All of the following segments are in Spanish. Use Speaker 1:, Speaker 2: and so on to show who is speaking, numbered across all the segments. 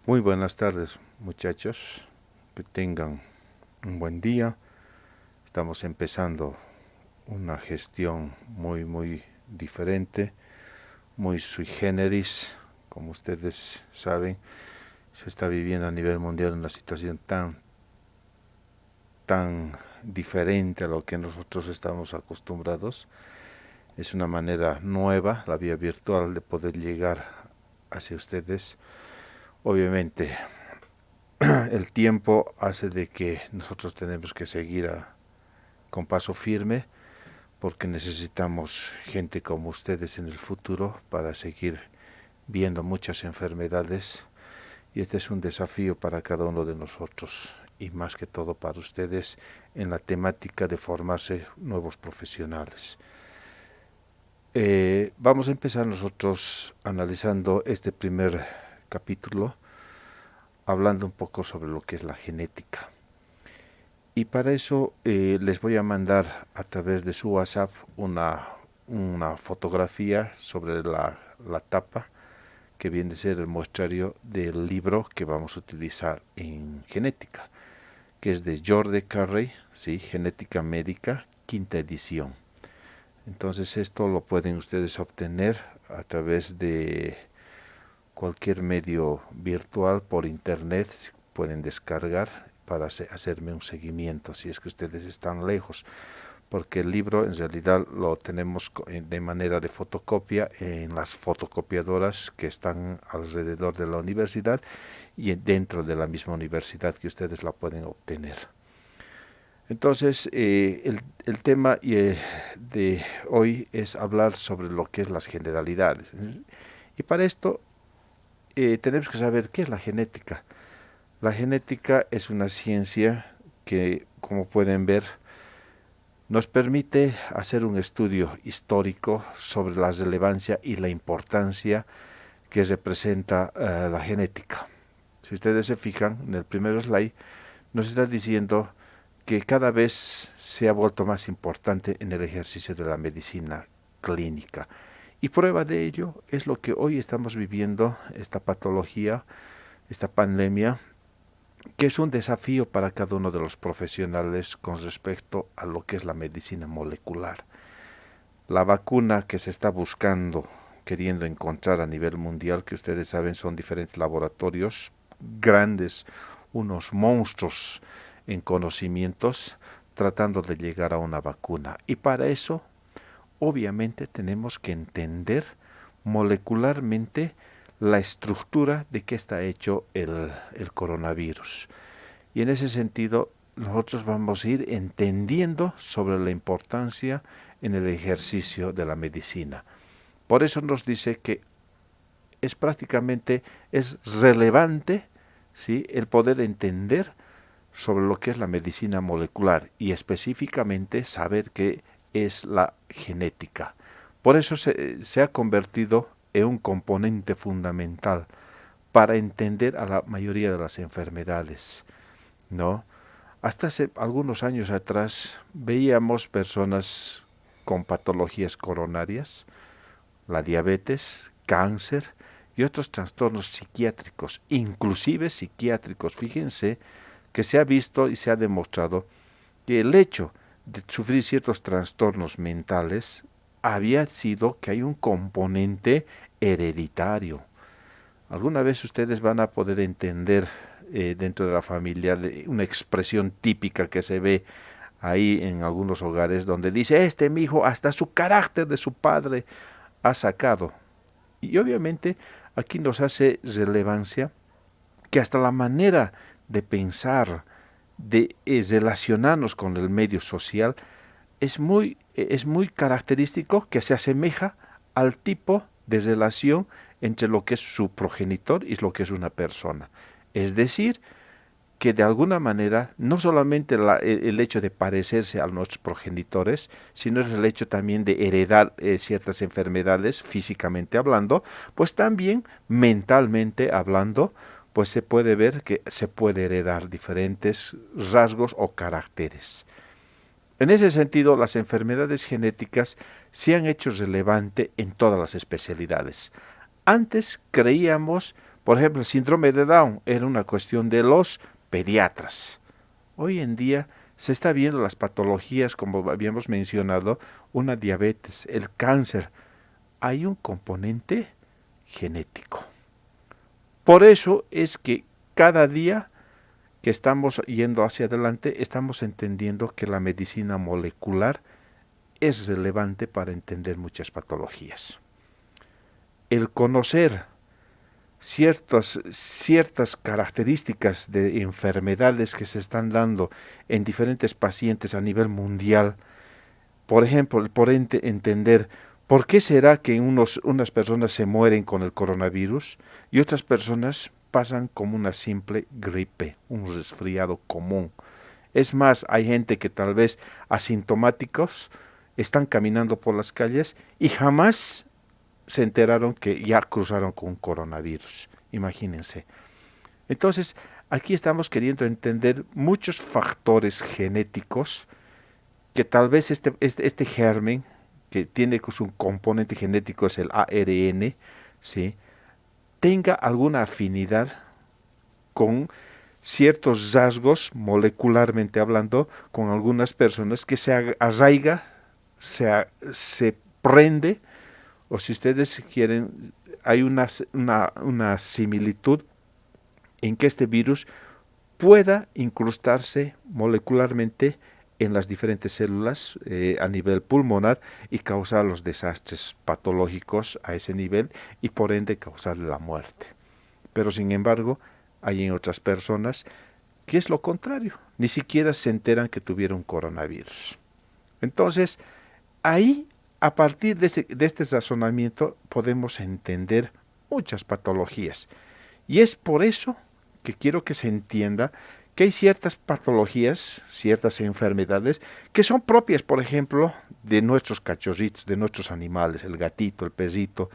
Speaker 1: Muy buenas tardes, muchachos. Que tengan un buen día. Estamos empezando una gestión muy diferente, muy sui generis. Como ustedes saben, se está viviendo a nivel mundial una situación tan diferente a lo que nosotros estamos acostumbrados. Es una manera nueva, la vía virtual, de poder llegar hacia ustedes. Obviamente, el tiempo hace de que nosotros tenemos que seguir con paso firme porque necesitamos gente como ustedes en el futuro para seguir viendo muchas enfermedades, y este es un desafío para cada uno de nosotros y más que todo para ustedes en la temática de formarse nuevos profesionales. Vamos a empezar nosotros analizando este primer capítulo, hablando un poco sobre lo que es la genética. Y para eso les voy a mandar a través de su WhatsApp una fotografía sobre la tapa, que viene a ser el muestrario del libro que vamos a utilizar en genética, que es de Jordi Carrey, ¿sí? Genética Médica, quinta edición. Entonces esto lo pueden ustedes obtener a través de cualquier medio virtual, por internet, pueden descargar para hacerme un seguimiento si es que ustedes están lejos, porque el libro en realidad lo tenemos de manera de fotocopia en las fotocopiadoras que están alrededor de la universidad y dentro de la misma universidad que ustedes la pueden obtener. Entonces, el tema de hoy es hablar sobre lo que es las generalidades. Y para esto tenemos que saber qué es la genética. La genética es una ciencia que, como pueden ver, nos permite hacer un estudio histórico sobre la relevancia y la importancia que representa la genética. Si ustedes se fijan en el primer slide, nos está diciendo que cada vez se ha vuelto más importante en el ejercicio de la medicina clínica. Y prueba de ello es lo que hoy estamos viviendo, esta patología, esta pandemia, que es un desafío para cada uno de los profesionales con respecto a lo que es la medicina molecular. La vacuna que se está buscando, queriendo encontrar a nivel mundial, que ustedes saben son diferentes laboratorios grandes, unos monstruos en conocimientos, tratando de llegar a una vacuna. Y para eso, obviamente, tenemos que entender molecularmente la estructura de qué está hecho el coronavirus. Y en ese sentido, nosotros vamos a ir entendiendo sobre la importancia en el ejercicio de la medicina. Por eso nos dice que es relevante, ¿sí?, el poder entender sobre lo que es la medicina molecular y específicamente saber qué es la genética. Por eso se ha convertido en un componente fundamental para entender a la mayoría de las enfermedades, ¿no? Hasta hace algunos años atrás veíamos personas con patologías coronarias, la diabetes, cáncer y otros trastornos psiquiátricos, inclusive psiquiátricos. Fíjense que se ha visto y se ha demostrado que el hecho de sufrir ciertos trastornos mentales había sido que hay un componente hereditario. Alguna vez ustedes van a poder entender dentro de la familia una expresión típica que se ve ahí en algunos hogares donde dice, mi hijo hasta su carácter de su padre ha sacado. Y obviamente aquí nos hace relevancia que hasta la manera de pensar, de relacionarnos con el medio social, es muy característico, que se asemeja al tipo de relación entre lo que es su progenitor y lo que es una persona. Es decir, que de alguna manera no solamente el hecho de parecerse a nuestros progenitores, sino es el hecho también de heredar ciertas enfermedades físicamente hablando, pues también mentalmente hablando, pues se puede ver que se puede heredar diferentes rasgos o caracteres. En ese sentido, las enfermedades genéticas se han hecho relevante en todas las especialidades. Antes creíamos Por ejemplo, el síndrome de Down era una cuestión de los pediatras. Hoy en día se está viendo las patologías, como habíamos mencionado, una diabetes, el cáncer. Hay un componente genético. Por eso es que cada día que estamos yendo hacia adelante, estamos entendiendo que la medicina molecular es relevante para entender muchas patologías. El conocer ciertas características de enfermedades que se están dando en diferentes pacientes a nivel mundial, por ejemplo, por entender por qué será que unas personas se mueren con el coronavirus y otras personas pasan como una simple gripe, un resfriado común. Es más, hay gente que tal vez asintomáticos están caminando por las calles y jamás se enteraron que ya cruzaron con un coronavirus. Imagínense. Entonces, aquí estamos queriendo entender muchos factores genéticos que tal vez este germen, que tiene su componente genético, es el ARN, ¿sí?, tenga alguna afinidad con ciertos rasgos, molecularmente hablando, con algunas personas, que se arraiga, se prende, o si ustedes quieren, hay una similitud en que este virus pueda incrustarse molecularmente en las diferentes células a nivel pulmonar y causar los desastres patológicos a ese nivel y por ende causar la muerte. Pero sin embargo, hay en otras personas que es lo contrario, ni siquiera se enteran que tuvieron coronavirus. Entonces, ahí, a partir de este razonamiento, podemos entender muchas patologías. Y es por eso que quiero que se entienda que hay ciertas patologías, ciertas enfermedades, que son propias, por ejemplo, de nuestros cachorritos, de nuestros animales, el gatito, el perrito,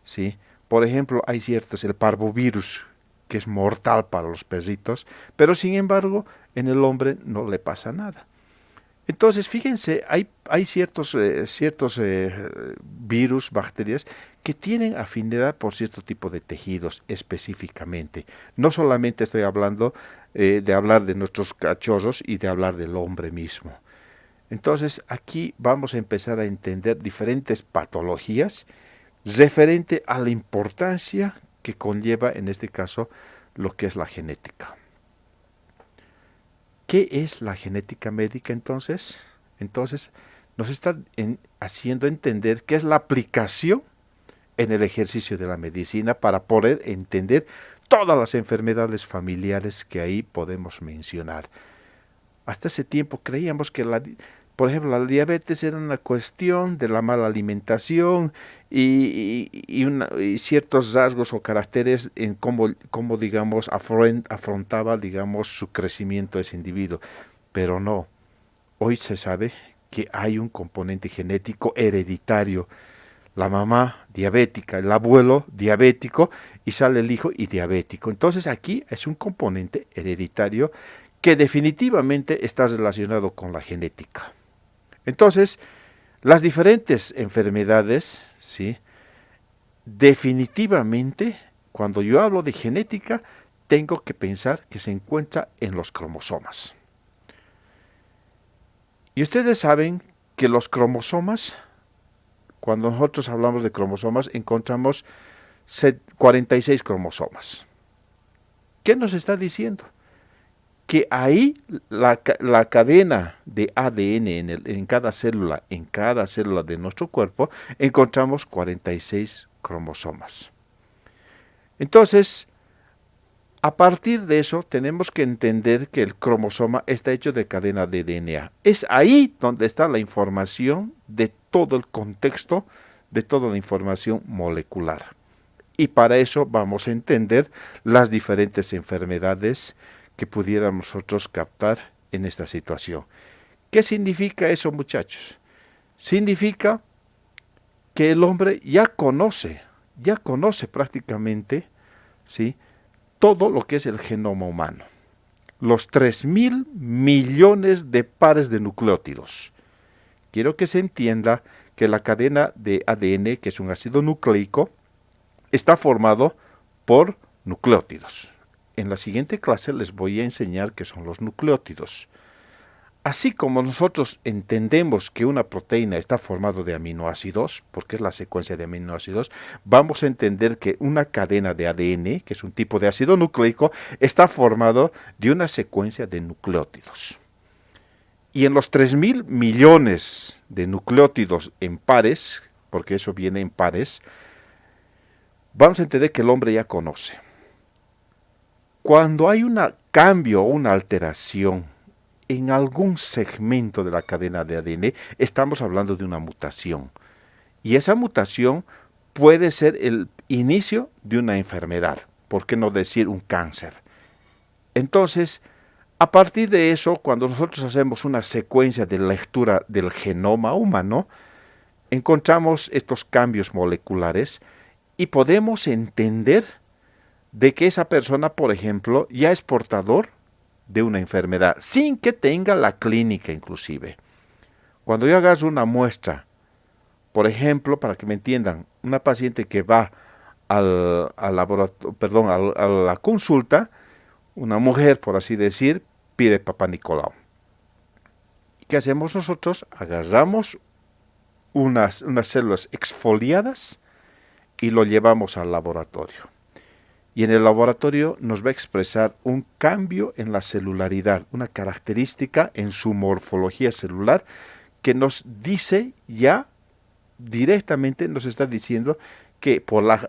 Speaker 1: ¿sí? Por ejemplo, hay el parvovirus, que es mortal para los perritos, pero sin embargo, en el hombre no le pasa nada. Entonces, fíjense, hay ciertos virus, bacterias, que tienen afinidad por cierto tipo de tejidos específicamente. No solamente estoy hablando de hablar de nuestros cachorros y de hablar del hombre mismo. Entonces, aquí vamos a empezar a entender diferentes patologías referente a la importancia que conlleva, en este caso, lo que es la genética. ¿Qué es la genética médica entonces? Entonces, nos está haciendo entender qué es la aplicación en el ejercicio de la medicina para poder entender todas las enfermedades familiares que ahí podemos mencionar. Hasta ese tiempo creíamos que por ejemplo, la diabetes era una cuestión de la mala alimentación y ciertos rasgos o caracteres en cómo digamos, afrontaba, digamos, su crecimiento ese individuo. Pero no, hoy se sabe que hay un componente genético hereditario. La mamá diabética, el abuelo diabético y sale el hijo y diabético. Entonces aquí es un componente hereditario que definitivamente está relacionado con la genética. Entonces, las diferentes enfermedades, ¿sí?, definitivamente, cuando yo hablo de genética, tengo que pensar que se encuentra en los cromosomas. Y ustedes saben que los cromosomas, cuando nosotros hablamos de cromosomas, encontramos 46 cromosomas. ¿Qué nos está diciendo? Que ahí la cadena de ADN en cada célula de nuestro cuerpo, encontramos 46 cromosomas. Entonces, a partir de eso, tenemos que entender que el cromosoma está hecho de cadena de DNA. Es ahí donde está la información de todo el contexto, de toda la información molecular. Y para eso vamos a entender las diferentes enfermedades que pudiéramos nosotros captar en esta situación. ¿Qué significa eso, muchachos? Significa que el hombre ya conoce prácticamente, ¿sí?, todo lo que es el genoma humano. Los 3.000 millones de pares de nucleótidos. Quiero que se entienda que la cadena de ADN, que es un ácido nucleico, está formado por nucleótidos. En la siguiente clase les voy a enseñar qué son los nucleótidos. Así como nosotros entendemos que una proteína está formada de aminoácidos, porque es la secuencia de aminoácidos, vamos a entender que una cadena de ADN, que es un tipo de ácido nucleico, está formado de una secuencia de nucleótidos. Y en los 3.000 millones de nucleótidos en pares, porque eso viene en pares, vamos a entender que el hombre ya conoce. Cuando hay un cambio o una alteración en algún segmento de la cadena de ADN, estamos hablando de una mutación. Y esa mutación puede ser el inicio de una enfermedad, ¿por qué no decir un cáncer? Entonces, a partir de eso, cuando nosotros hacemos una secuencia de lectura del genoma humano, encontramos estos cambios moleculares y podemos entender de que esa persona, por ejemplo, ya es portador de una enfermedad, sin que tenga la clínica inclusive. Cuando yo hagas una muestra, por ejemplo, para que me entiendan, una paciente que va a la consulta, una mujer, por así decir, pide Papá Nicolau. ¿Qué hacemos nosotros? Agarramos unas células exfoliadas y lo llevamos al laboratorio. Y en el laboratorio nos va a expresar un cambio en la celularidad, una característica en su morfología celular que nos dice ya directamente, nos está diciendo que por la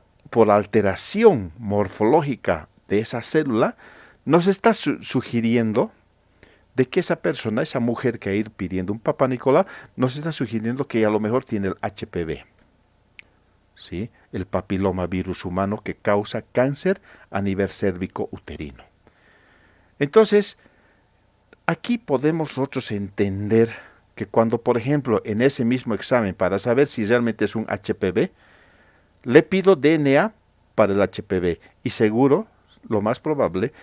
Speaker 1: alteración morfológica de esa célula, nos está sugiriendo de que esa persona, esa mujer que ha ido pidiendo un Papá Nicolau, nos está sugiriendo que a lo mejor tiene el HPV. ¿Sí? El papilomavirus humano que causa cáncer a nivel cérvico-uterino. Entonces, aquí podemos nosotros entender que cuando, por ejemplo, en ese mismo examen, para saber si realmente es un HPV, le pido DNA para el HPV y seguro, lo más probable,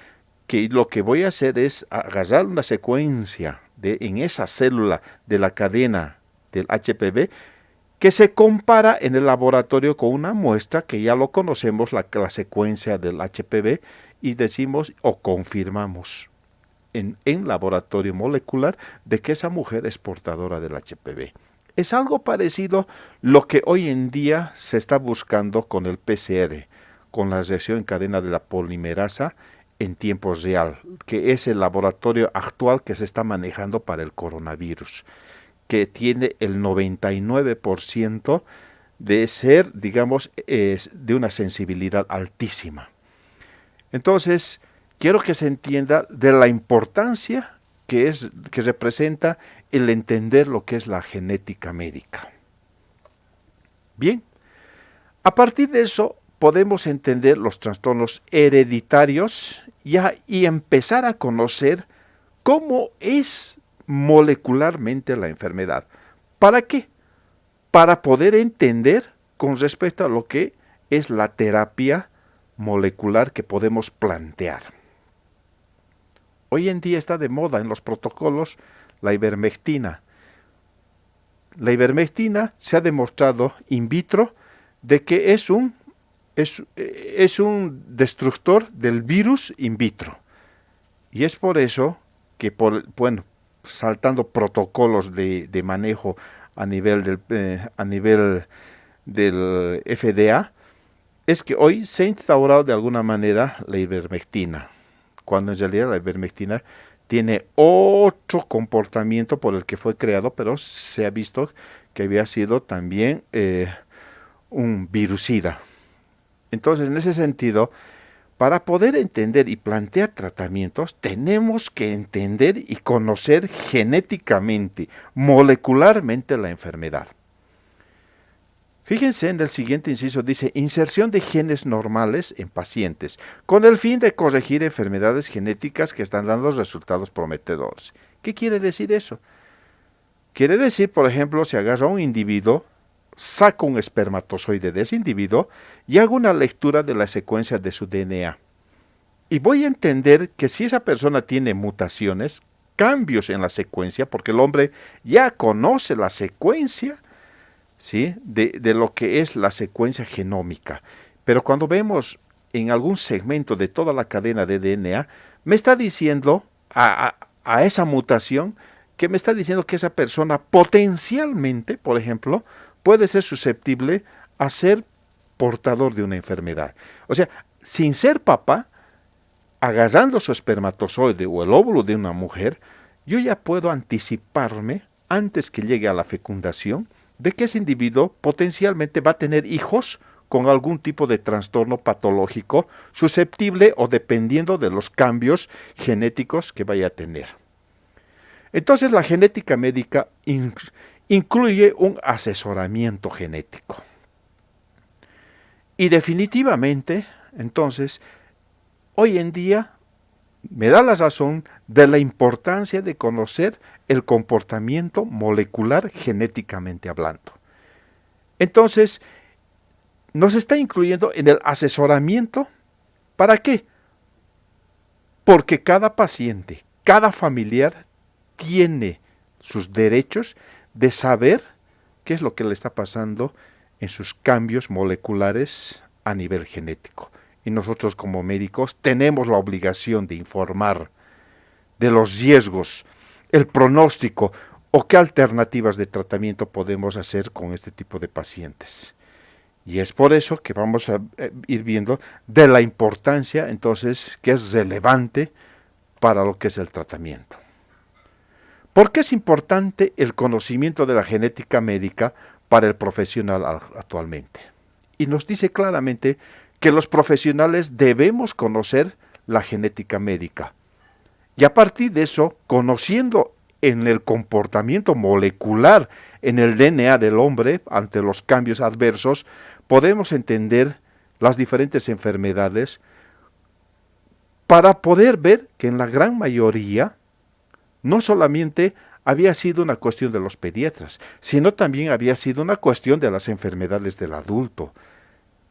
Speaker 1: que lo que voy a hacer es agarrar una secuencia en esa célula de la cadena del HPV que se compara en el laboratorio con una muestra que ya lo conocemos, la secuencia del HPV, y decimos o confirmamos en laboratorio molecular de que esa mujer es portadora del HPV. Es algo parecido lo que hoy en día se está buscando con el PCR, con la reacción en cadena de la polimerasa en tiempo real, que es el laboratorio actual que se está manejando para el coronavirus, que tiene el 99% de ser, digamos, de una sensibilidad altísima. Entonces, quiero que se entienda de la importancia que representa el entender lo que es la genética médica. Bien, a partir de eso podemos entender los trastornos hereditarios y empezar a conocer cómo es molecularmente la enfermedad. ¿Para qué? Para poder entender con respecto a lo que es la terapia molecular que podemos plantear. Hoy en día está de moda en los protocolos la ivermectina. La ivermectina se ha demostrado in vitro de que es un destructor del virus in vitro. Y es por eso que, saltando protocolos de manejo a nivel del FDA, es que hoy se ha instaurado de alguna manera la ivermectina, cuando en realidad la ivermectina tiene otro comportamiento por el que fue creado, pero se ha visto que había sido también un virucida. Entonces, en ese sentido, para poder entender y plantear tratamientos, tenemos que entender y conocer genéticamente, molecularmente la enfermedad. Fíjense en el siguiente inciso, dice, inserción de genes normales en pacientes, con el fin de corregir enfermedades genéticas que están dando resultados prometedores. ¿Qué quiere decir eso? Quiere decir, por ejemplo, si agarra a un individuo, saco un espermatozoide de ese individuo y hago una lectura de la secuencia de su DNA. Y voy a entender que si esa persona tiene mutaciones, cambios en la secuencia, porque el hombre ya conoce la secuencia, ¿sí?, de lo que es la secuencia genómica. Pero cuando vemos en algún segmento de toda la cadena de DNA, me está diciendo a esa mutación, que me está diciendo que esa persona potencialmente, por ejemplo, puede ser susceptible a ser portador de una enfermedad. O sea, sin ser papá, agarrando su espermatozoide o el óvulo de una mujer, yo ya puedo anticiparme, antes que llegue a la fecundación, de que ese individuo potencialmente va a tener hijos con algún tipo de trastorno patológico susceptible o dependiendo de los cambios genéticos que vaya a tener. Entonces la genética médica incluye un asesoramiento genético. Y definitivamente, entonces, hoy en día me da la razón de la importancia de conocer el comportamiento molecular genéticamente hablando. Entonces, nos está incluyendo en el asesoramiento. ¿Para qué? Porque cada paciente, cada familiar tiene sus derechos de saber qué es lo que le está pasando en sus cambios moleculares a nivel genético. Y nosotros como médicos tenemos la obligación de informar de los riesgos, el pronóstico o qué alternativas de tratamiento podemos hacer con este tipo de pacientes. Y es por eso que vamos a ir viendo de la importancia, entonces, que es relevante para lo que es el tratamiento. ¿Por qué es importante el conocimiento de la genética médica para el profesional actualmente? Y nos dice claramente que los profesionales debemos conocer la genética médica. Y a partir de eso, conociendo en el comportamiento molecular en el DNA del hombre ante los cambios adversos, podemos entender las diferentes enfermedades para poder ver que en la gran mayoría no solamente había sido una cuestión de los pediatras, sino también había sido una cuestión de las enfermedades del adulto,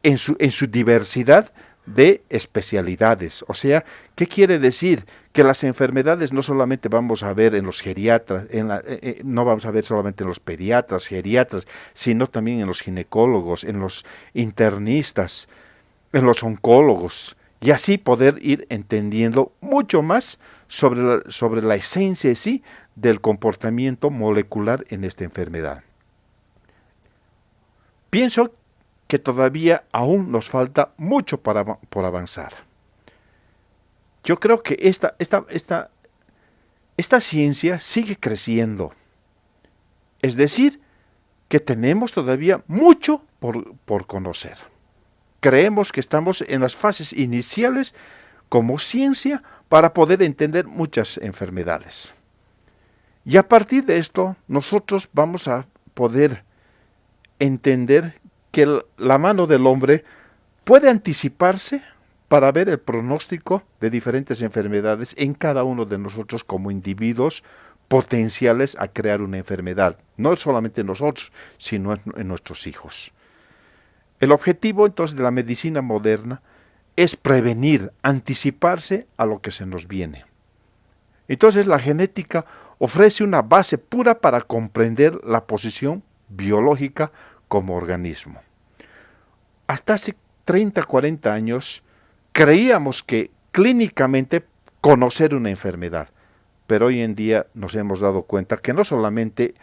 Speaker 1: en su diversidad de especialidades. O sea, ¿qué quiere decir? Que las enfermedades no solamente vamos a ver en los geriatras, no vamos a ver solamente en los pediatras, geriatras, sino también en los ginecólogos, en los internistas, en los oncólogos, y así poder ir entendiendo mucho más sobre la esencia en sí del comportamiento molecular en esta enfermedad. Pienso que todavía aún nos falta mucho por avanzar. Yo creo que esta ciencia sigue creciendo. Es decir, que tenemos todavía mucho por conocer. Creemos que estamos en las fases iniciales como ciencia para poder entender muchas enfermedades. Y a partir de esto, nosotros vamos a poder entender que la mano del hombre puede anticiparse para ver el pronóstico de diferentes enfermedades en cada uno de nosotros como individuos potenciales a crear una enfermedad, no solamente nosotros, sino en nuestros hijos. El objetivo entonces de la medicina moderna es prevenir, anticiparse a lo que se nos viene. Entonces la genética ofrece una base pura para comprender la posición biológica como organismo. Hasta hace 30, 40 años creíamos que clínicamente conocer una enfermedad, pero hoy en día nos hemos dado cuenta que no solamente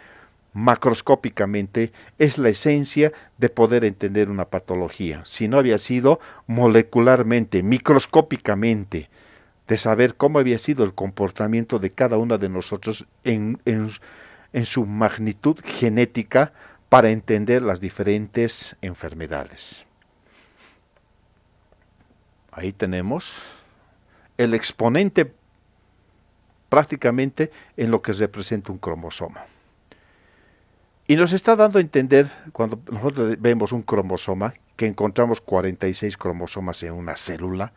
Speaker 1: macroscópicamente es la esencia de poder entender una patología, sino había sido molecularmente, microscópicamente, de saber cómo había sido el comportamiento de cada uno de nosotros en su magnitud genética para entender las diferentes enfermedades. Ahí tenemos el exponente prácticamente en lo que representa un cromosoma. Y nos está dando a entender, cuando nosotros vemos un cromosoma, que encontramos 46 cromosomas en una célula,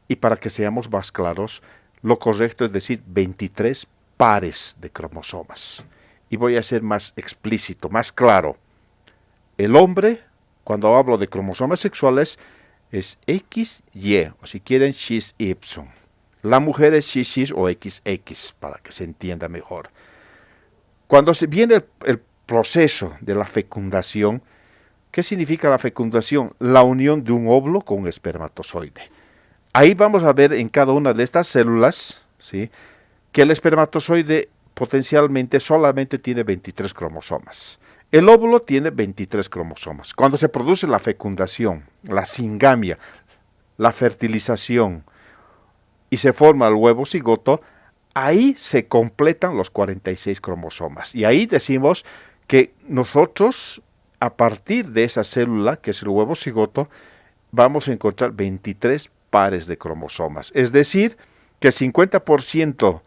Speaker 1: y para que seamos más claros, lo correcto es decir 23 pares de cromosomas. Y voy a ser más explícito, más claro. El hombre, cuando hablo de cromosomas sexuales, es XY, o si quieren XY. La mujer es XX o XX, para que se entienda mejor. Cuando se viene el proceso de la fecundación, ¿Qué significa la fecundación? La unión de un óvulo con un espermatozoide. Ahí vamos a ver en cada una de estas células, ¿sí?, que el espermatozoide potencialmente solamente tiene 23 cromosomas. El óvulo tiene 23 cromosomas. Cuando se produce la fecundación, la singamia, la fertilización y se forma el huevo cigoto, ahí se completan los 46 cromosomas. Y ahí decimos que nosotros, a partir de esa célula, que es el huevo cigoto, vamos a encontrar 23 pares de cromosomas. Es decir, que el 50%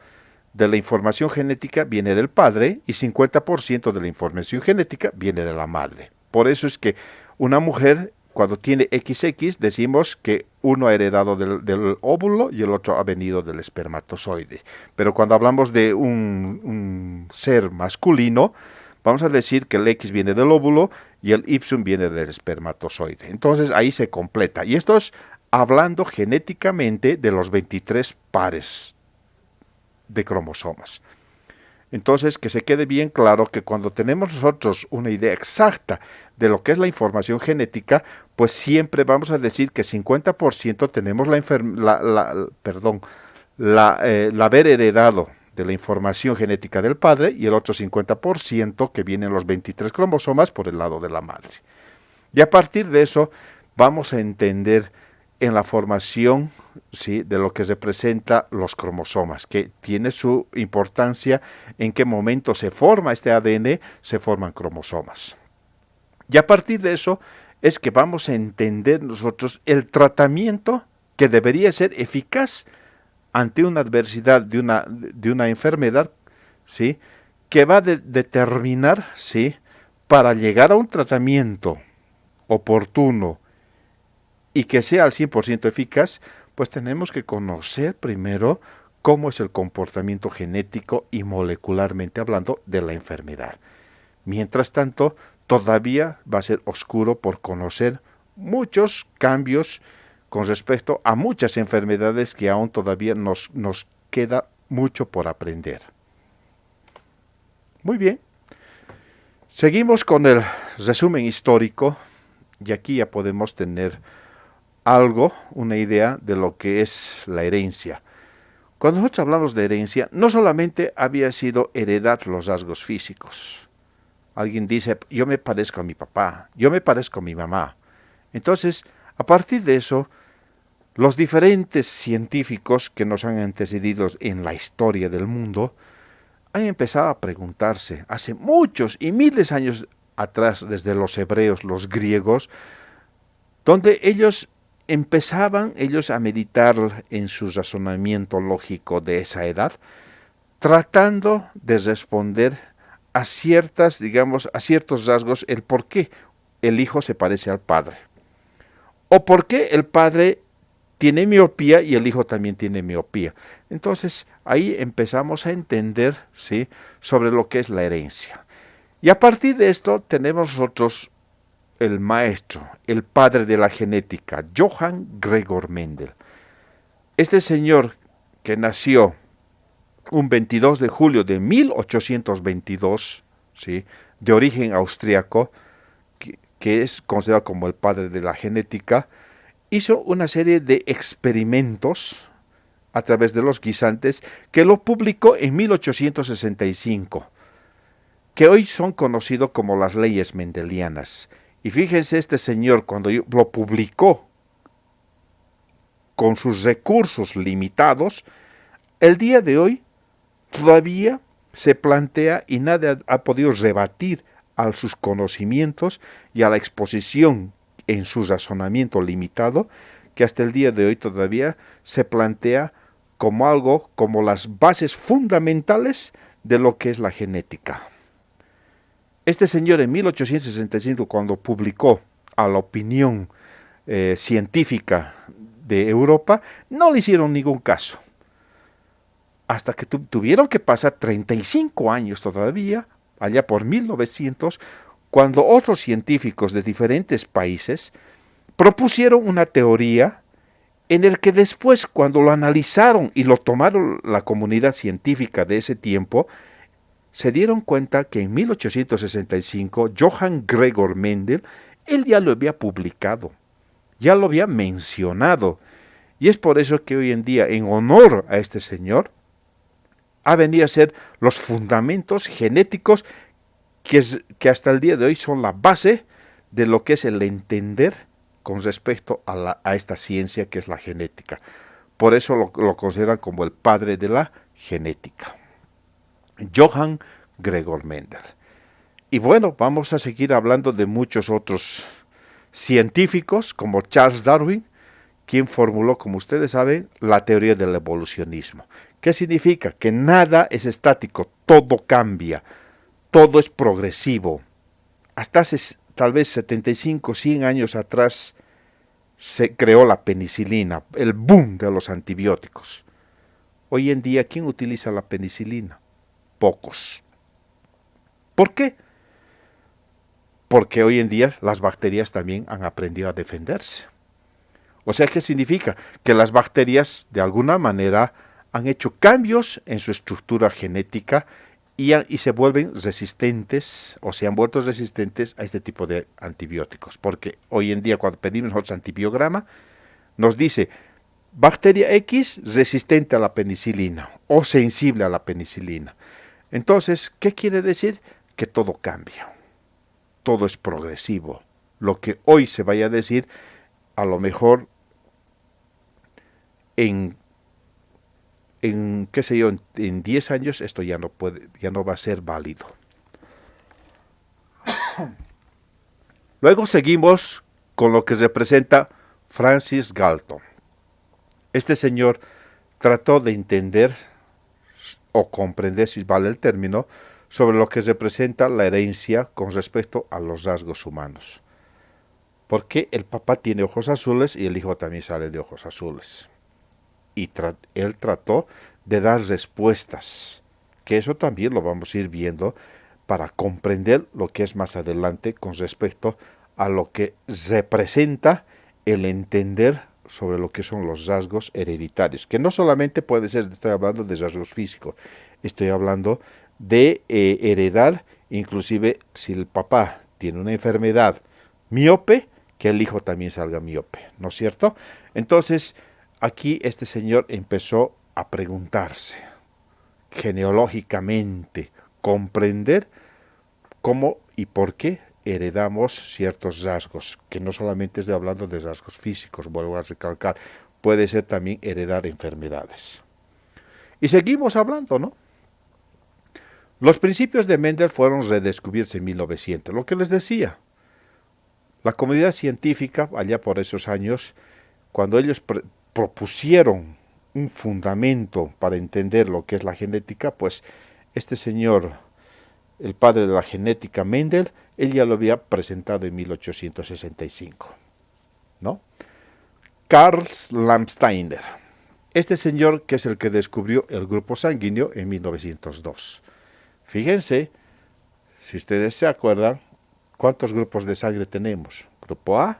Speaker 1: de la información genética viene del padre y 50% de la información genética viene de la madre. Por eso es que una mujer, cuando tiene XX, decimos que uno ha heredado del óvulo y el otro ha venido del espermatozoide. Pero cuando hablamos de un ser masculino, vamos a decir que el X viene del óvulo y el Y viene del espermatozoide. Entonces ahí se completa. Y esto es hablando genéticamente de los 23 pares de cromosomas. Entonces, que se quede bien claro que cuando tenemos nosotros una idea exacta de lo que es la información genética, pues siempre vamos a decir que 50% tenemos haber heredado de la información genética del padre y el otro 50% que vienen los 23 cromosomas por el lado de la madre. Y a partir de eso vamos a entender en la formación, ¿sí?, de lo que representa los cromosomas, que tiene su importancia en qué momento se forma este ADN, se forman cromosomas. Y a partir de eso es que vamos a entender nosotros el tratamiento que debería ser eficaz ante una adversidad de una enfermedad, ¿sí?, que va a determinar, ¿sí?, para llegar a un tratamiento oportuno y que sea al 100% eficaz, pues tenemos que conocer primero cómo es el comportamiento genético y molecularmente hablando de la enfermedad. Mientras tanto, todavía va a ser oscuro por conocer muchos cambios con respecto a muchas enfermedades que aún todavía nos queda mucho por aprender. Muy bien, seguimos con el resumen histórico y aquí ya podemos tener una idea de lo que es la herencia. Cuando nosotros hablamos de herencia, no solamente había sido heredar los rasgos físicos. Alguien dice, yo me parezco a mi papá, yo me parezco a mi mamá. Entonces, a partir de eso, los diferentes científicos que nos han antecedido en la historia del mundo han empezado a preguntarse, hace muchos y miles de años atrás, desde los hebreos, los griegos, donde ellos empezaban a meditar en su razonamiento lógico de esa edad, tratando de responder a ciertos rasgos, el por qué el hijo se parece al padre, o por qué el padre tiene miopía y el hijo también tiene miopía. Entonces, ahí empezamos a entender, ¿sí?, sobre lo que es la herencia. Y a partir de esto tenemos nosotros el maestro, el padre de la genética, Johann Gregor Mendel. Este señor que nació un 22 de julio de 1822, ¿sí?, de origen austriaco, que es considerado como el padre de la genética, hizo una serie de experimentos a través de los guisantes que lo publicó en 1865, que hoy son conocidos como las leyes mendelianas. Y fíjense, este señor, cuando lo publicó con sus recursos limitados, el día de hoy todavía se plantea y nadie ha podido rebatir a sus conocimientos y a la exposición en su razonamiento limitado, que hasta el día de hoy todavía se plantea como algo, como las bases fundamentales de lo que es la genética. Este señor en 1865, cuando publicó a la opinión científica de Europa, no le hicieron ningún caso. Hasta que tuvieron que pasar 35 años todavía, allá por 1900, cuando otros científicos de diferentes países propusieron una teoría en el que después, cuando lo analizaron y lo tomaron la comunidad científica de ese tiempo, se dieron cuenta que en 1865 Johann Gregor Mendel Él ya lo había publicado, ya lo había mencionado. Y es por eso que hoy en día, en honor a este señor, ha venido a ser los fundamentos genéticos que hasta el día de hoy son la base de lo que es el entender con respecto a esta ciencia que es la genética. Por eso lo consideran como el padre de la genética. Johann Gregor Mendel. Y bueno, vamos a seguir hablando de muchos otros científicos, como Charles Darwin, quien formuló, como ustedes saben, la teoría del evolucionismo. ¿Qué significa? Que nada es estático, todo cambia, todo es progresivo. Hasta hace tal vez 75, 100 años atrás se creó la penicilina, el boom de los antibióticos. Hoy en día, ¿quién utiliza la penicilina? Pocos. ¿Por qué? Porque hoy en día las bacterias también han aprendido a defenderse. O sea, ¿qué significa? Que las bacterias de alguna manera han hecho cambios en su estructura genética y se vuelven resistentes o se han vuelto resistentes a este tipo de antibióticos. Porque hoy en día cuando pedimos nuestro antibiograma nos dice bacteria X resistente a la penicilina o sensible a la penicilina. Entonces, ¿qué quiere decir? Que todo cambia, todo es progresivo. Lo que hoy se vaya a decir, a lo mejor en qué sé yo, en 10 años esto ya no va a ser válido. Luego seguimos con lo que representa Francis Galton. Este señor trató de entender o comprender, si vale el término, sobre lo que representa la herencia con respecto a los rasgos humanos. Porque el papá tiene ojos azules y el hijo también sale de ojos azules. Y él trató de dar respuestas, que eso también lo vamos a ir viendo para comprender lo que es más adelante con respecto a lo que representa el entender sobre lo que son los rasgos hereditarios, que no solamente puede ser, estoy hablando de rasgos físicos, estoy hablando de heredar, inclusive si el papá tiene una enfermedad miope, que el hijo también salga miope, ¿no es cierto? Entonces, aquí este señor empezó a preguntarse genealógicamente, comprender cómo y por qué heredamos ciertos rasgos, que no solamente estoy hablando de rasgos físicos, vuelvo a recalcar, puede ser también heredar enfermedades. Y seguimos hablando, ¿no? Los principios de Mendel fueron redescubiertos en 1900, lo que les decía. La comunidad científica, allá por esos años, cuando ellos propusieron un fundamento para entender lo que es la genética, pues este señor, el padre de la genética Mendel, él ya lo había presentado en 1865, ¿no? Karl Landsteiner, este señor que es el que descubrió el grupo sanguíneo en 1902. Fíjense, si ustedes se acuerdan, ¿cuántos grupos de sangre tenemos? Grupo A,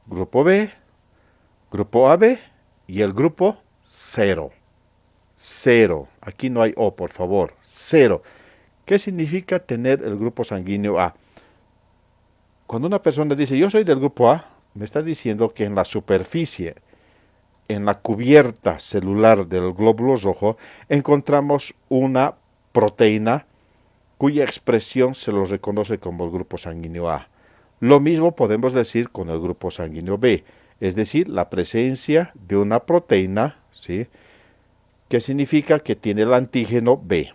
Speaker 1: grupo B, grupo AB y el grupo 0. 0. Aquí no hay O, por favor. 0. ¿Qué significa tener el grupo sanguíneo A? Cuando una persona dice, yo soy del grupo A, me está diciendo que en la superficie, en la cubierta celular del glóbulo rojo, encontramos una proteína cuya expresión se lo reconoce como el grupo sanguíneo A. Lo mismo podemos decir con el grupo sanguíneo B, es decir, la presencia de una proteína, ¿sí?, que significa que tiene el antígeno B,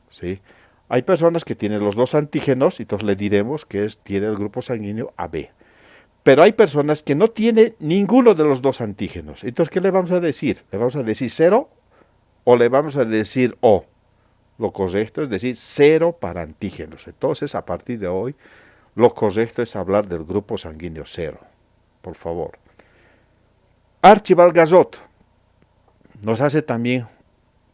Speaker 1: ¿sí? Hay personas que tienen los dos antígenos, y entonces le diremos que tiene el grupo sanguíneo AB. Pero hay personas que no tienen ninguno de los dos antígenos. Entonces, ¿qué le vamos a decir? ¿Le vamos a decir 0 o le vamos a decir O? Lo correcto es decir 0 para antígenos. Entonces, a partir de hoy, lo correcto es hablar del grupo sanguíneo 0. Por favor. Archibald Gazoth nos hace también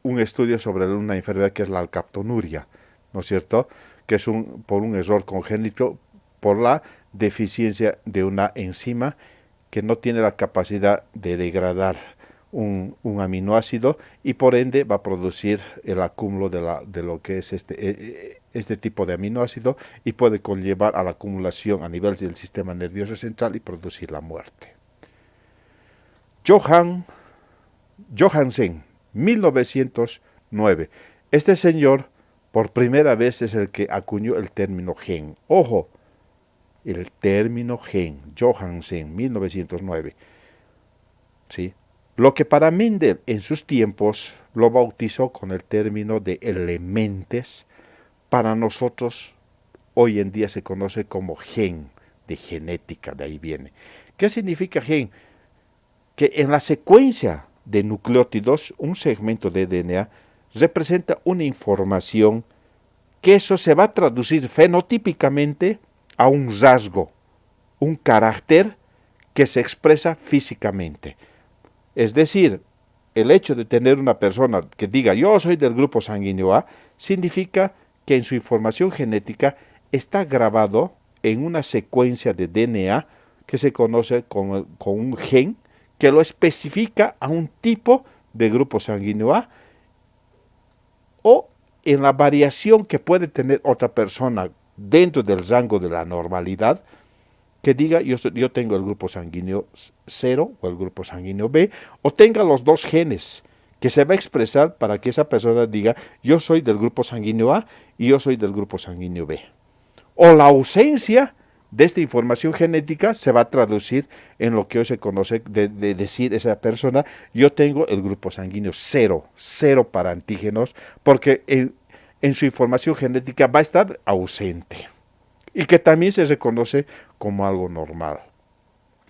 Speaker 1: un estudio sobre una enfermedad que es la alcaptonuria, ¿no es cierto? Que es por un error congénito, por la deficiencia de una enzima que no tiene la capacidad de degradar un aminoácido y por ende va a producir el acúmulo de lo que es este tipo de aminoácido y puede conllevar a la acumulación a nivel del sistema nervioso central y producir la muerte. Johansen, 1909. Este señor por primera vez es el que acuñó el término gen. Ojo, el término gen, Johansen, 1909. ¿Sí? Lo que para Mendel en sus tiempos lo bautizó con el término de elementes, para nosotros hoy en día se conoce como gen, de genética, de ahí viene. ¿Qué significa gen? Que en la secuencia de nucleótidos, un segmento de DNA representa una información que eso se va a traducir fenotípicamente a un rasgo, un carácter que se expresa físicamente. Es decir, el hecho de tener una persona que diga yo soy del grupo sanguíneo A, significa que en su información genética está grabado en una secuencia de DNA que se conoce con un gen que lo especifica a un tipo de grupo sanguíneo A, o en la variación que puede tener otra persona dentro del rango de la normalidad, que diga yo tengo el grupo sanguíneo 0 o el grupo sanguíneo B, o tenga los dos genes, que se va a expresar para que esa persona diga yo soy del grupo sanguíneo A y yo soy del grupo sanguíneo B. O la ausencia de esta información genética se va a traducir en lo que hoy se conoce de decir esa persona, yo tengo el grupo sanguíneo 0 para antígenos, porque en su información genética va a estar ausente, y que también se reconoce como algo normal.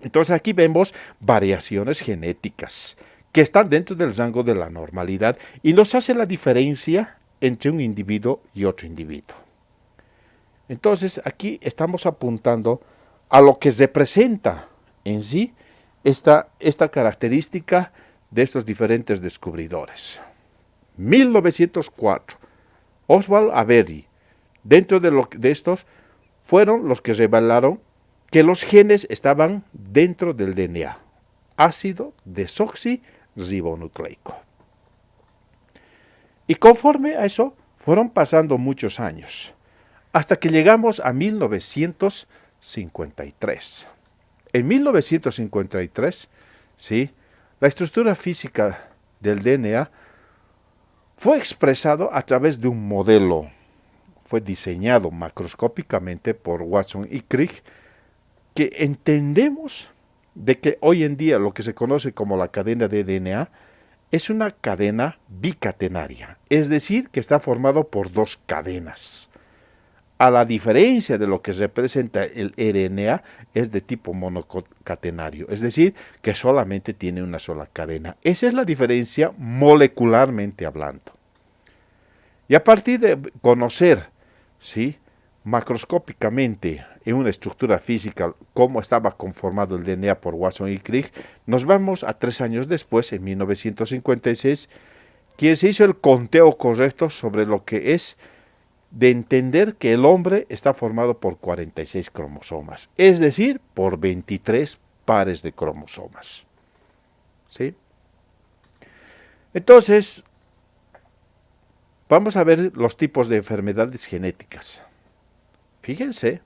Speaker 1: Entonces aquí vemos variaciones genéticas que están dentro del rango de la normalidad y nos hace la diferencia entre un individuo y otro individuo. Entonces aquí estamos apuntando a lo que representa en sí esta característica de estos diferentes descubridores. 1904, Oswald Avery, dentro de estos, fueron los que revelaron que los genes estaban dentro del DNA, ácido desoxirribonucleico. Y conforme a eso, fueron pasando muchos años, hasta que llegamos a 1953. En 1953, ¿sí?, la estructura física del DNA fue expresado a través de un modelo. Fue diseñado macroscópicamente por Watson y Crick, que entendemos de que hoy en día lo que se conoce como la cadena de DNA es una cadena bicatenaria, es decir, que está formado por dos cadenas. A la diferencia de lo que representa el RNA, es de tipo monocatenario, es decir, que solamente tiene una sola cadena. Esa es la diferencia molecularmente hablando. Y a partir de conocer, ¿sí?, macroscópicamente en una estructura física cómo estaba conformado el DNA por Watson y Crick, nos vamos a 3 años después, en 1956, quien se hizo el conteo correcto sobre lo que es de entender que el hombre está formado por 46 cromosomas, es decir, por 23 pares de cromosomas. ¿Sí? Entonces, vamos a ver los tipos de enfermedades genéticas. Fíjense,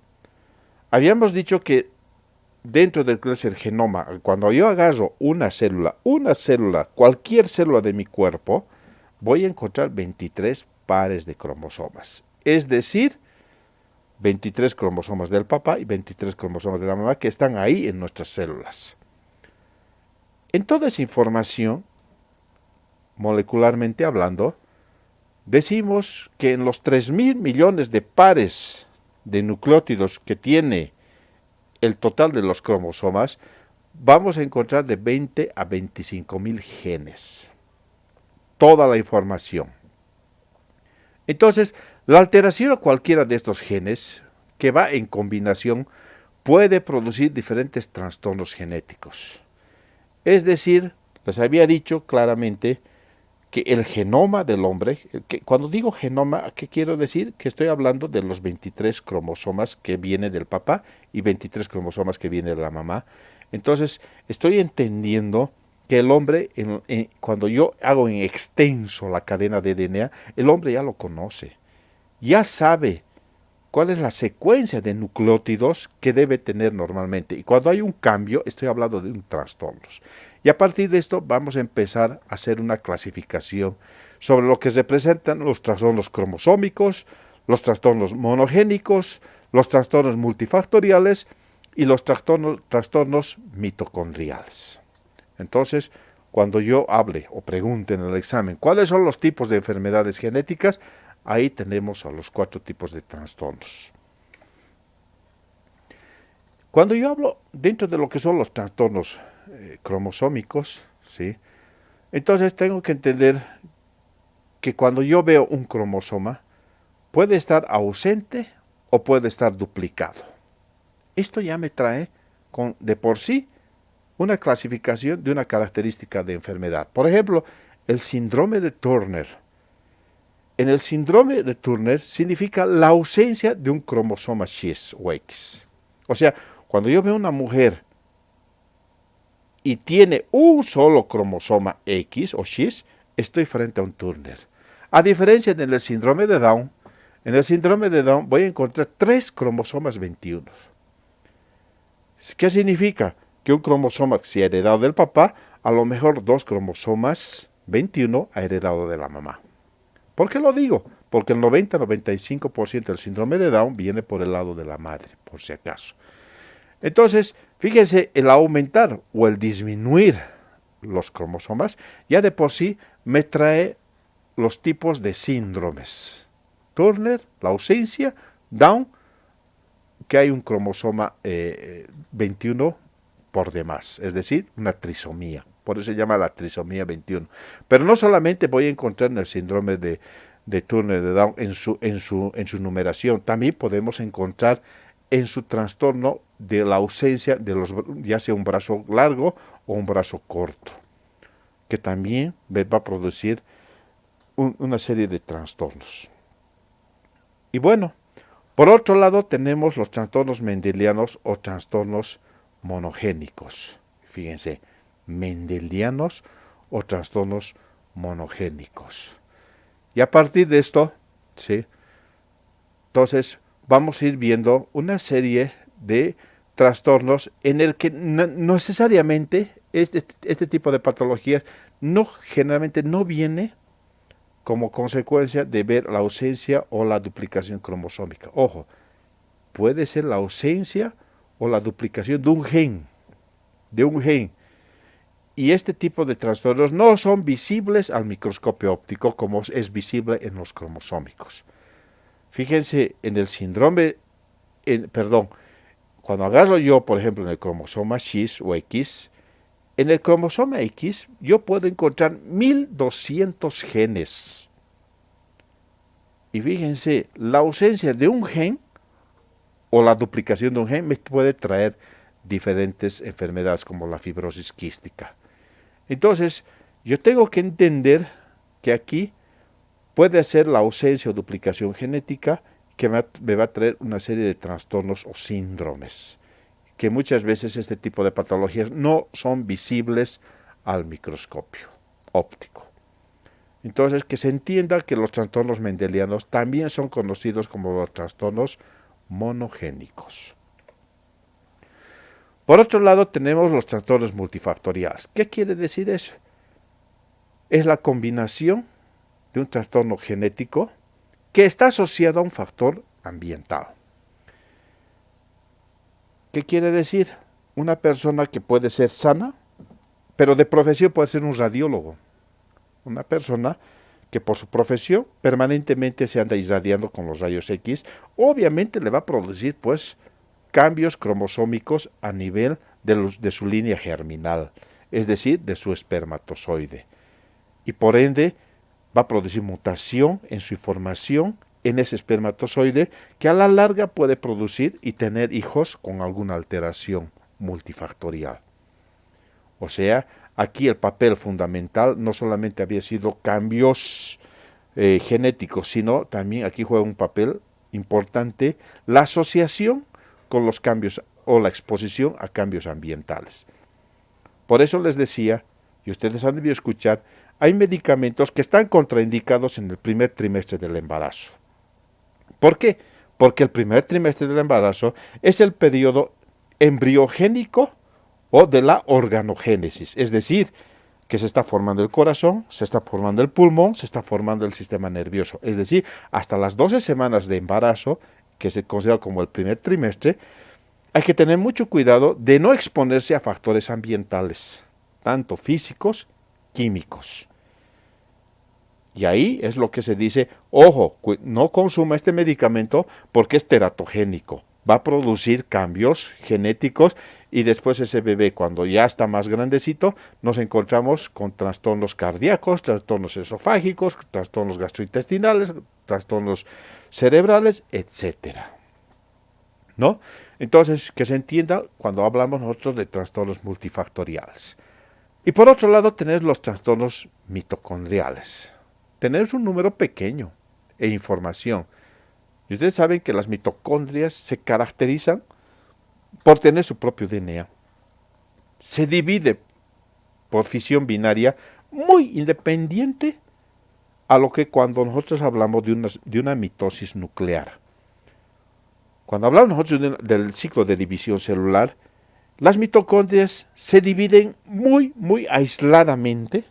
Speaker 1: habíamos dicho que dentro del que es el genoma, cuando yo agarro una célula, cualquier célula de mi cuerpo, voy a encontrar 23 pares de cromosomas. Es decir, 23 cromosomas del papá y 23 cromosomas de la mamá que están ahí en nuestras células. En toda esa información, molecularmente hablando, decimos que en los 3.000 millones de pares de nucleótidos que tiene el total de los cromosomas, vamos a encontrar de 20 a 25.000 genes. Toda la información. Entonces, la alteración a cualquiera de estos genes, que va en combinación, puede producir diferentes trastornos genéticos. Es decir, les había dicho claramente que el genoma del hombre, cuando digo genoma, ¿qué quiero decir? Que estoy hablando de los 23 cromosomas que vienen del papá y 23 cromosomas que vienen de la mamá. Entonces, estoy entendiendo que el hombre, cuando yo hago en extenso la cadena de DNA, el hombre ya lo conoce, ya sabe cuál es la secuencia de nucleótidos que debe tener normalmente. Y cuando hay un cambio, estoy hablando de un trastorno. Y a partir de esto vamos a empezar a hacer una clasificación sobre lo que representan los trastornos cromosómicos, los trastornos monogénicos, los trastornos multifactoriales y los trastornos mitocondriales. Entonces, cuando yo hable o pregunte en el examen cuáles son los tipos de enfermedades genéticas, ahí tenemos a los 4 tipos de trastornos. Cuando yo hablo dentro de lo que son los trastornos cromosómicos, ¿sí? Entonces tengo que entender que cuando yo veo un cromosoma, puede estar ausente o puede estar duplicado. Esto ya me trae de por sí una clasificación de una característica de enfermedad. Por ejemplo, el síndrome de Turner. En el síndrome de Turner significa la ausencia de un cromosoma X o X. O sea, cuando yo veo una mujer y tiene un solo cromosoma X o X, estoy frente a un Turner. A diferencia de en el síndrome de Down, en el síndrome de Down voy a encontrar 3 cromosomas 21. ¿Qué significa? Que un cromosoma, si ha heredado del papá, a lo mejor 2 cromosomas 21 ha heredado de la mamá. ¿Por qué lo digo? Porque el 90-95% del síndrome de Down viene por el lado de la madre, por si acaso. Entonces, fíjense, el aumentar o el disminuir los cromosomas, ya de por sí me trae los tipos de síndromes. Turner, la ausencia, Down, que hay un cromosoma 21 por demás, es decir, una trisomía. Por eso se llama la trisomía 21. Pero no solamente voy a encontrar en el síndrome de Turner de Down en su numeración, también podemos encontrar en su trastorno de la ausencia de ya sea un brazo largo o un brazo corto, que también va a producir una serie de trastornos. Y bueno, por otro lado tenemos los trastornos mendelianos o trastornos monogénicos. Fíjense, mendelianos o trastornos monogénicos. Y a partir de esto, ¿sí? Entonces vamos a ir viendo una serie de trastornos en el que no necesariamente este tipo de patologías generalmente no viene como consecuencia de ver la ausencia o la duplicación cromosómica. Ojo, puede ser la ausencia o la duplicación de un gen. Y este tipo de trastornos no son visibles al microscopio óptico como es visible en los cromosómicos. Fíjense en el síndrome, cuando agarro yo, por ejemplo, en el cromosoma X o X, en el cromosoma X yo puedo encontrar 1200 genes. Y fíjense, la ausencia de un gen o la duplicación de un gen me puede traer diferentes enfermedades como la fibrosis quística. Entonces, yo tengo que entender que aquí puede ser la ausencia o duplicación genética que me va a traer una serie de trastornos o síndromes, que muchas veces este tipo de patologías no son visibles al microscopio óptico. Entonces, que se entienda que los trastornos mendelianos también son conocidos como los trastornos monogénicos. Por otro lado, tenemos los trastornos multifactoriales. ¿Qué quiere decir eso? Es la combinación de un trastorno genético que está asociado a un factor ambiental. ¿Qué quiere decir? Una persona que puede ser sana, pero de profesión puede ser un radiólogo. Una persona que por su profesión permanentemente se anda irradiando con los rayos X, obviamente le va a producir pues cambios cromosómicos a nivel de su línea germinal, es decir, de su espermatozoide. Y por ende va a producir mutación en su información en ese espermatozoide que a la larga puede producir y tener hijos con alguna alteración multifactorial. O sea, aquí el papel fundamental no solamente había sido cambios genéticos, sino también aquí juega un papel importante la asociación con los cambios o la exposición a cambios ambientales. Por eso les decía y ustedes han debido escuchar, hay medicamentos que están contraindicados en el primer trimestre del embarazo. ¿Por qué? Porque el primer trimestre del embarazo es el periodo embriogénico o de la organogénesis, es decir, que se está formando el corazón, se está formando el pulmón, se está formando el sistema nervioso. Es decir, hasta las 12 semanas de embarazo, que se considera como el primer trimestre, hay que tener mucho cuidado de no exponerse a factores ambientales, tanto físicos, químicos. Y ahí es lo que se dice, ojo, no consuma este medicamento porque es teratogénico. Va a producir cambios genéticos y después ese bebé, cuando ya está más grandecito, nos encontramos con trastornos cardíacos, trastornos esofágicos, trastornos gastrointestinales, trastornos cerebrales, etcétera. ¿No? Entonces, que se entienda cuando hablamos nosotros de trastornos multifactoriales. Y por otro lado, tener los trastornos mitocondriales. Tenemos un número pequeño e información. Y ustedes saben que las mitocondrias se caracterizan por tener su propio DNA. Se divide por fisión binaria muy independiente a lo que cuando nosotros hablamos de una mitosis nuclear. Cuando hablamos nosotros del ciclo de división celular, las mitocondrias se dividen muy aisladamente.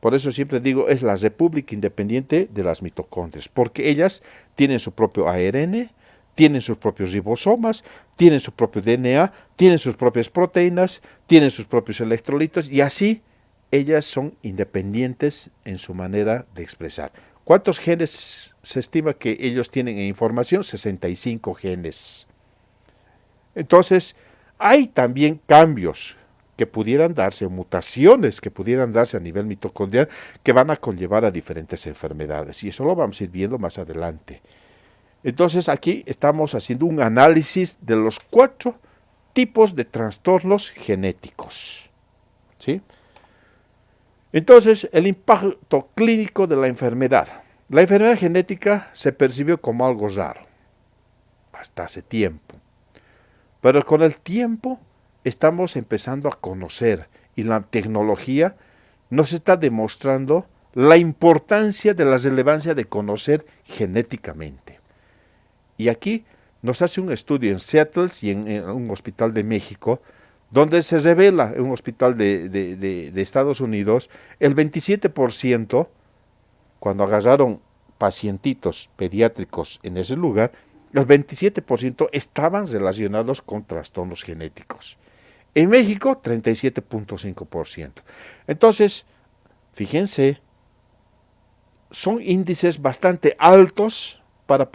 Speaker 1: Por eso siempre digo, es la república independiente de las mitocondrias, porque ellas tienen su propio ARN, tienen sus propios ribosomas, tienen su propio DNA, tienen sus propias proteínas, tienen sus propios electrolitos, y así ellas son independientes en su manera de expresar. ¿Cuántos genes se estima que ellos tienen en información? 65 genes. Entonces, hay también cambios que pudieran darse, mutaciones que pudieran darse a nivel mitocondrial, que van a conllevar a diferentes enfermedades. Y eso lo vamos a ir viendo más adelante. Entonces, aquí estamos haciendo un análisis de los 4 tipos de trastornos genéticos. ¿Sí? Entonces, el impacto clínico de la enfermedad. La enfermedad genética se percibió como algo raro, hasta hace tiempo. Pero con el tiempo estamos empezando a conocer y la tecnología nos está demostrando la importancia de la relevancia de conocer genéticamente. Y aquí nos hace un estudio en Seattle y en un hospital de México, donde se revela en un hospital de Estados Unidos, el 27%, cuando agarraron pacientitos pediátricos en ese lugar, el 27% estaban relacionados con trastornos genéticos. En México, 37.5%. Entonces, fíjense, son índices bastante altos para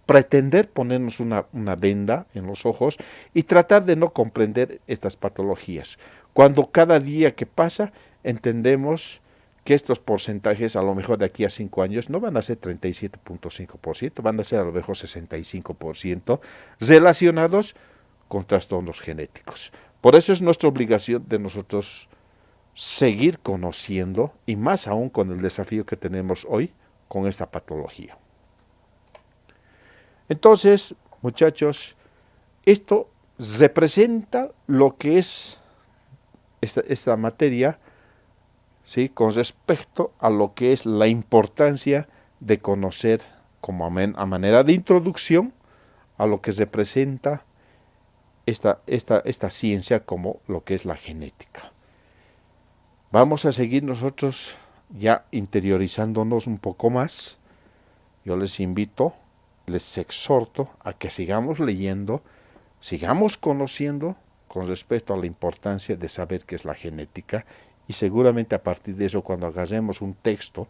Speaker 1: pretender ponernos una venda en los ojos y tratar de no comprender estas patologías. Cuando cada día que pasa entendemos que estos porcentajes a lo mejor de aquí a 5 años no van a ser 37.5%, van a ser a lo mejor 65% relacionados con trastornos genéticos. Por eso es nuestra obligación de nosotros seguir conociendo, y más aún con el desafío que tenemos hoy con esta patología. Entonces, muchachos, esto representa lo que es esta materia, ¿sí?, con respecto a lo que es la importancia de conocer como a manera de introducción a lo que representa esta ciencia como lo que es la genética. Vamos a seguir nosotros ya interiorizándonos un poco más. Yo les invito, les exhorto a que sigamos leyendo, sigamos conociendo con respecto a la importancia de saber qué es la genética, y seguramente a partir de eso, cuando agarremos un texto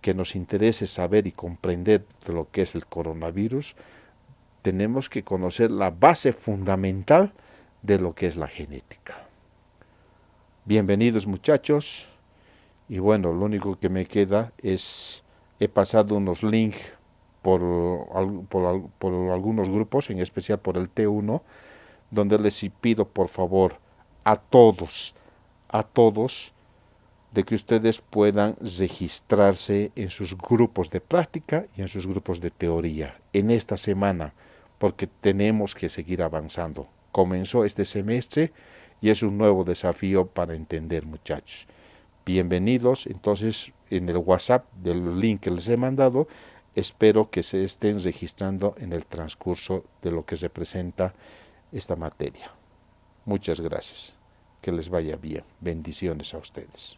Speaker 1: que nos interese saber y comprender de lo que es el coronavirus, tenemos que conocer la base fundamental de lo que es la genética. Bienvenidos, muchachos, y bueno, lo único que me queda es, he pasado unos links por algunos grupos, en especial por el T1, donde les pido por favor a todos, de que ustedes puedan registrarse en sus grupos de práctica y en sus grupos de teoría en esta semana, porque tenemos que seguir avanzando. Comenzó este semestre y es un nuevo desafío para entender, muchachos. Bienvenidos, entonces, en el WhatsApp del link que les he mandado, espero que se estén registrando en el transcurso de lo que representa esta materia. Muchas gracias. Que les vaya bien. Bendiciones a ustedes.